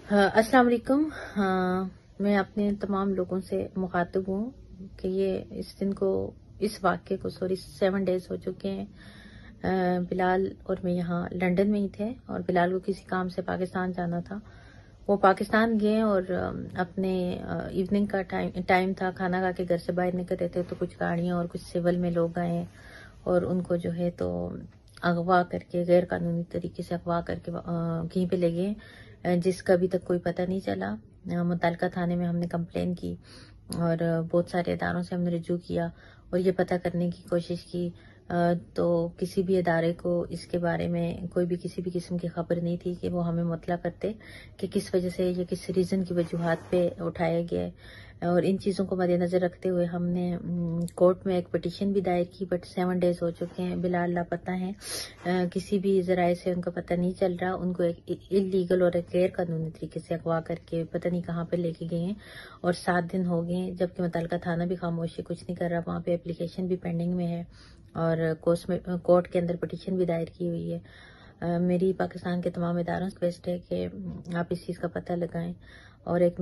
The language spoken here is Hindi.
अस्सलाम वालेकुम। मैं अपने तमाम लोगों से मुखातिब हूँ कि ये इस वाक़े को 7 डेज़ हो चुके हैं। बिलाल और मैं यहाँ लंदन में ही थे और बिलाल को किसी काम से पाकिस्तान जाना था। वो पाकिस्तान गए और अपने इवनिंग का टाइम था, खाना खा के घर से बाहर निकल रहे थे तो कुछ गाड़ियाँ और कुछ सिविल में लोग आए और उनको जो है तो अगवा करके, गैर कानूनी तरीके से अगवा करके कहीं पे ले गए, जिसका अभी तक कोई पता नहीं चला। मुतल्लिका थाने में हमने कंप्लेन की और बहुत सारे इदारों से हमने रुजू किया और ये पता करने की कोशिश की, तो किसी भी इदारे को इसके बारे में कोई भी किसी भी किस्म की खबर नहीं थी कि वो हमें मुतला करते कि किस वजह से या किस रीज़न की वजूहात पे उठाया गया है। और इन चीज़ों को मद्देनज़र रखते हुए हमने कोर्ट में एक पिटीशन भी दायर की, बट 7 डेज़ हो चुके हैं, बिलाल लापता हैं। किसी भी ज़राए से उनका पता नहीं चल रहा। उनको एक इलीगल और एक गैर कानूनी तरीके से अगवा करके पता नहीं कहाँ पे लेके गए हैं और 7 दिन हो गए हैं, जबकि मुतल्लिका थाना भी खामोशी कुछ नहीं कर रहा। वहाँ पे एप्लीकेशन भी पेंडिंग में है और कोर्ट के अंदर पिटीशन भी दायर की हुई है। मेरी पाकिस्तान के तमाम इदारों से रिक्वेस्ट है कि आप इस चीज़ का पता लगाएं और एक